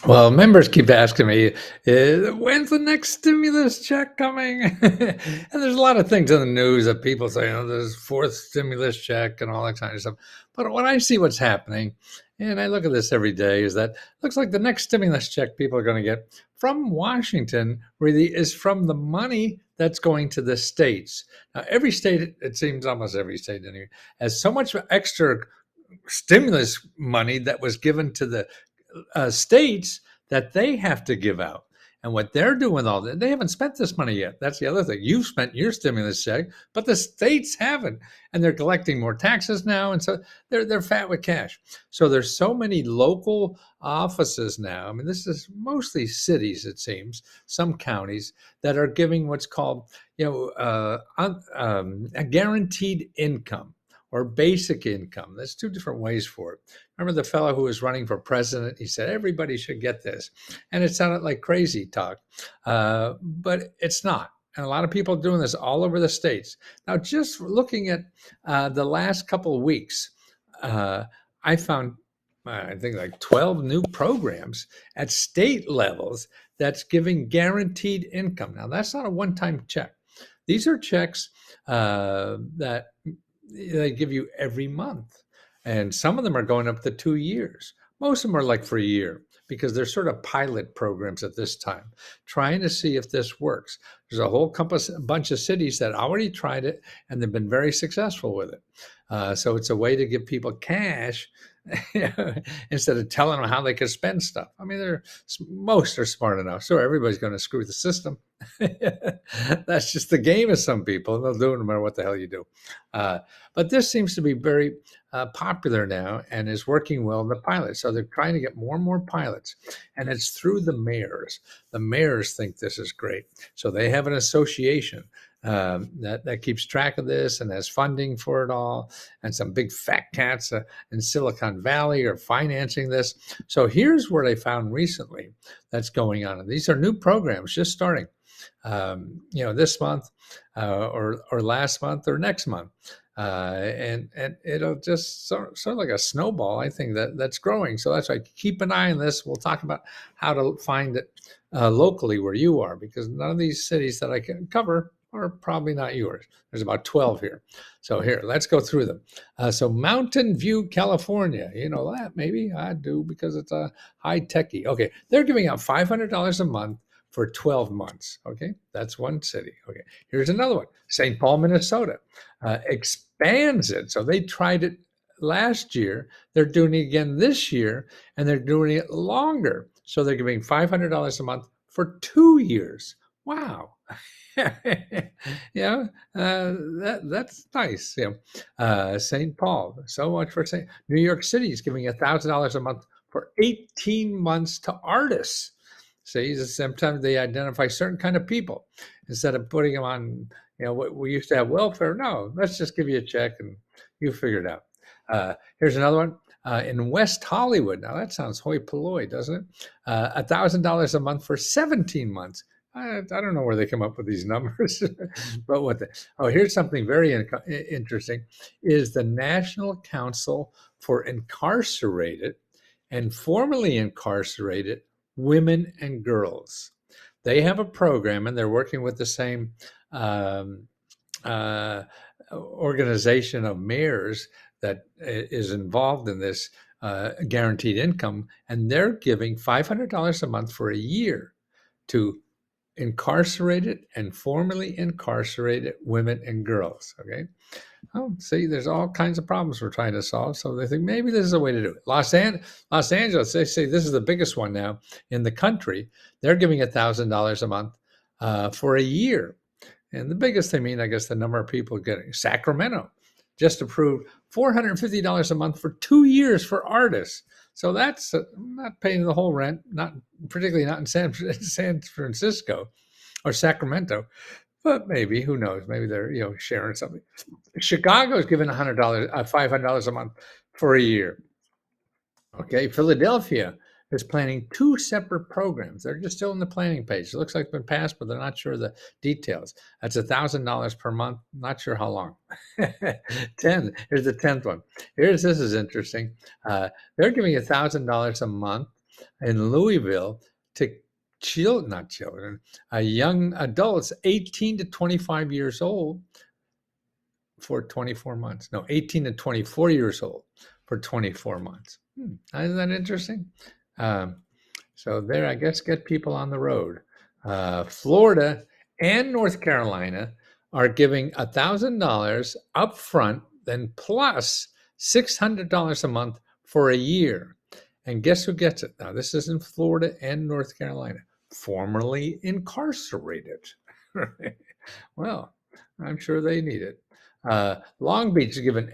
Well, members keep asking me, when's the next stimulus check coming? And there's a lot of things in the news that people say, oh, there's fourth stimulus check and all that kind of stuff. But when I see what's happening, and I look at this every day, is that looks like the next stimulus check people are going to get from Washington really is from the money that's going to the states. Now, every state, it seems almost every state anyway, has so much extra stimulus money that was given to the states that they have to give out. And what they're doing all that, they haven't spent this money yet. That's the other thing. You've spent your stimulus check, but the states haven't, and they're collecting more taxes now, and so they're fat with cash. So there's so many local offices now. I mean, this is mostly cities, it seems, some counties that are giving what's called, a guaranteed income or basic income. There's two different ways for it. Remember the fellow who was running for president? He said everybody should get this, and it sounded like crazy talk, but it's not. And a lot of people are doing this all over the states. Now, just looking at the last couple of weeks, I found, I think, like 12 new programs at state levels that's giving guaranteed income. Now, that's not a one-time check. These are checks that they give you every month. And some of them are going up to 2 years. Most of them are like for a year because they're sort of pilot programs at this time, trying to see if this works. There's a whole bunch of cities that already tried it and they've been very successful with it. So it's a way to give people cash instead of telling them how they can spend stuff. I mean, most are smart enough. So everybody's going to screw the system. That's just the game of some people. They'll do it no matter what the hell you do. But this seems to be very popular now and is working well in the pilots. So they're trying to get more and more pilots, and it's through the mayors. The mayors think this is great. So they have an association that keeps track of this and has funding for it all. And some big fat cats in Silicon Valley are financing this. So here's what I found recently that's going on. And these are new programs just starting, this month or last month or next month. And it'll just sort of like a snowball. I think that's growing. So that's why keep an eye on this. We'll talk about how to find it locally where you are, because none of these cities that I can cover are probably not yours. There's about 12 here. So here, let's go through them. So Mountain View, California. You know that? Maybe I do because it's a high techie. Okay, they're giving out $500 a month for 12 months. Okay, that's one city. Okay, here's another one. St. Paul, Minnesota expands it. So they tried it last year. They're doing it again this year, and they're doing it longer. So they're giving $500 a month for 2 years. Wow. That's nice. St. Paul, so much for St. New York City is giving $1,000 a month for 18 months to artists. See, sometimes they identify certain kind of people instead of putting them on, what we used to have welfare. No, let's just give you a check and you figure it out. Here's another one. In West Hollywood. Now that sounds hoi polloi, doesn't it? $1,000 a month for 17 months. I don't know where they come up with these numbers, but here's something very interesting, is the National Council for Incarcerated and Formerly Incarcerated Women and Girls. They have a program, and they're working with the same organization of mayors that is involved in this guaranteed income, and they're giving $500 a month for a year to incarcerated and formerly incarcerated women and girls. Okay. Oh, see, there's all kinds of problems we're trying to solve. So they think maybe this is a way to do it. Los Angeles, they say this is the biggest one now in the country. They're giving $1,000 a month for a year. And the biggest, I mean, I guess the number of people getting. Sacramento just approved $450 a month for 2 years for artists. So that's not paying the whole rent, not particularly not in San Francisco or Sacramento, but maybe, who knows? Maybe they're sharing something. Chicago is giving $500 a month for a year. Okay, Philadelphia is planning 2 separate programs. They're just still in the planning page. It looks like it's been passed, but they're not sure the details. That's $1,000 per month. Not sure how long. 10. Here's the 10th one. This is interesting. They're giving $1,000 a month in Louisville to not children, young adults 18 to 25 years old for 24 months. No, 18 to 24 years old for 24 months. Isn't that interesting? Um, so there, I guess, get people on the road. Florida and North Carolina are giving $1,000 up front, then plus $600 a month for a year. And guess who gets it? Now, this is in Florida and North Carolina, formerly incarcerated. Well, I'm sure they need it. Long Beach is given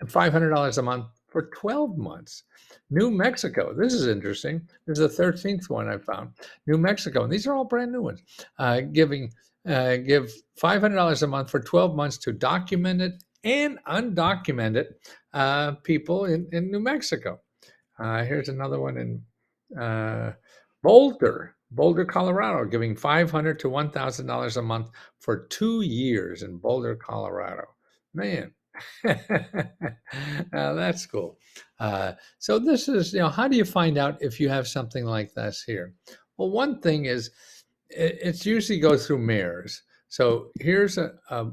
$500 a month for 12 months. New Mexico, this is interesting. This is the 13th one I found. New Mexico, and these are all brand new ones, give $500 a month for 12 months to documented and undocumented people in New Mexico. Here's another one in Boulder, Colorado, giving $500 to $1,000 a month for 2 years in Boulder, Colorado. Man, that's cool. So this is, how do you find out if you have something like this here? Well, one thing is it's usually goes through mayors. So here's a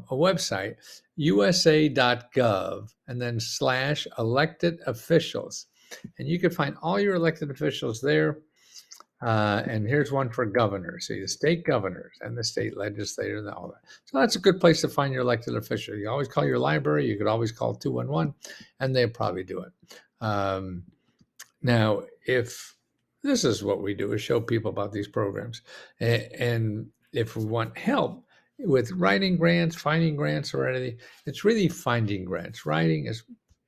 website, usa.gov, and then /elected officials. And you can find all your elected officials there. And here's one for governors. See, the state governors and the state legislators and all that. So that's a good place to find your elected official. You always call your library. You could always call 211, and they'll probably do it. Now, if this is what we do, is show people about these programs. And if we want help with writing grants, finding grants, or anything, it's really finding grants. Writing is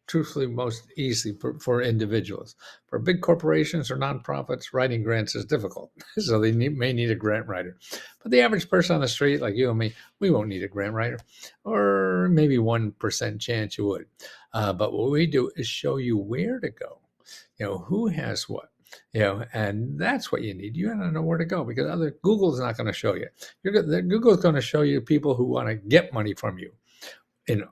truthfully most easy for individuals. For big corporations or nonprofits, writing grants is difficult. So they may need a grant writer. But the average person on the street, like you and me, we won't need a grant writer, or maybe 1% chance you would. But what we do is show you where to go, who has what, and that's what you need. You got to know where to go, because Google's not going to show you. Google's going to show you people who want to get money from you. In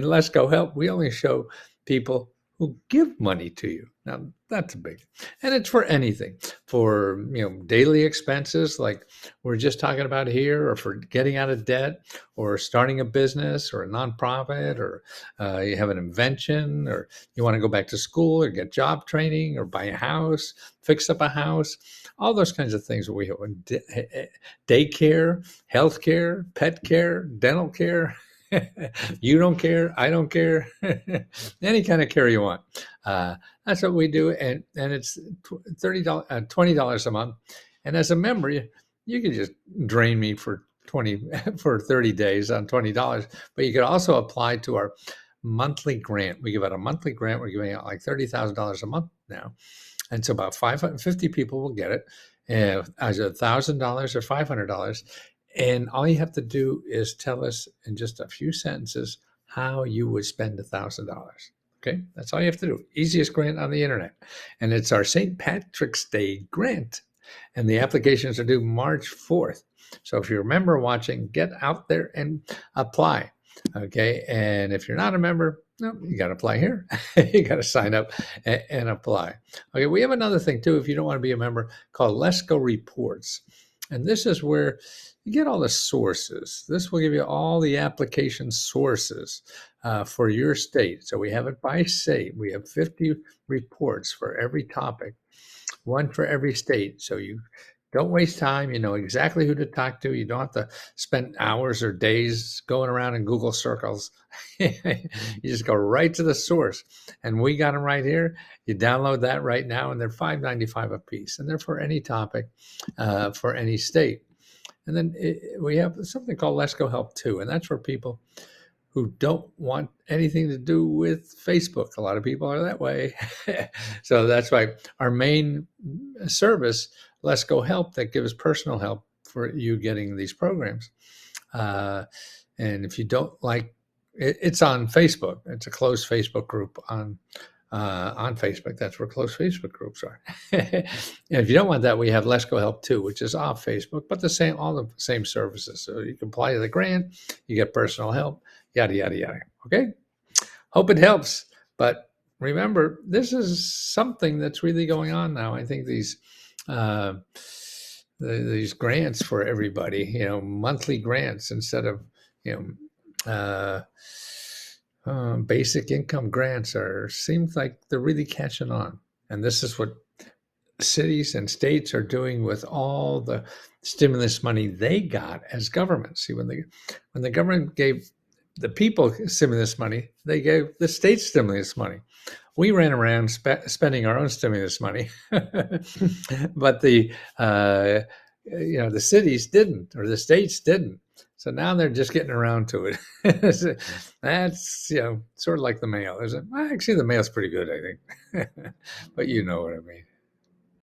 Let's Go Help, we only show people who give money to you. Now, that's a big, and it's for anything, for, daily expenses like we're just talking about here, or for getting out of debt, or starting a business or a nonprofit, or you have an invention, or you want to go back to school or get job training, or buy a house, fix up a house, all those kinds of things. We have daycare, healthcare, pet care, dental care. You don't care, I don't care. Any kind of care you want. That's what we do, and it's $20 a month. And as a member, you can just drain me for 30 days on $20. But you could also apply to our monthly grant. We give out a monthly grant. We're giving out like $30,000 a month now, and so about 550 people will get it, as $1,000 or $500. And all you have to do is tell us in just a few sentences how you would spend $1,000. Okay, that's all you have to do. Easiest grant on the internet. And it's our St. Patrick's Day grant. And the applications are due March 4th. So if you're a member watching, get out there and apply. Okay, and if you're not a member, no, you got to apply here. You got to sign up and apply. Okay, we have another thing too, if you don't want to be a member, called Let's Go Reports. And this is where you get all the sources. This will give you all the application sources for your state. So we have it by state. We have 50 reports for every topic, one for every state. So you don't waste time. You know exactly who to talk to. You don't have to spend hours or days going around in Google circles. You just go right to the source. And we got them right here. You download that right now, and they're $5.95 a piece. And they're for any topic, for any state. And then we have something called Let's Go Help too. And that's for people who don't want anything to do with Facebook. A lot of people are that way. So that's why our main service, Let's Go Help, that gives personal help for you getting these programs. And if you don't like, it's on Facebook. It's a closed Facebook group on Facebook. That's where closed Facebook groups are. And if you don't want that, we have Let's Go Help too, which is off Facebook, but all the same services. So you can apply to the grant, you get personal help, yada, yada, yada. Okay? Hope it helps, but remember, this is something that's really going on now. I think uh, these grants for everybody, monthly grants instead of you basic income grants are seems like they're really catching on. And this is what cities and states are doing with all the stimulus money they got as government. See, when the government gave the people stimulus money, they gave the state stimulus money. We ran around spending our own stimulus money, but the cities didn't, or the states didn't. So now they're just getting around to it. That's sort of like the mail, isn't it? Well, actually, the mail's pretty good, I think, but you know what I mean.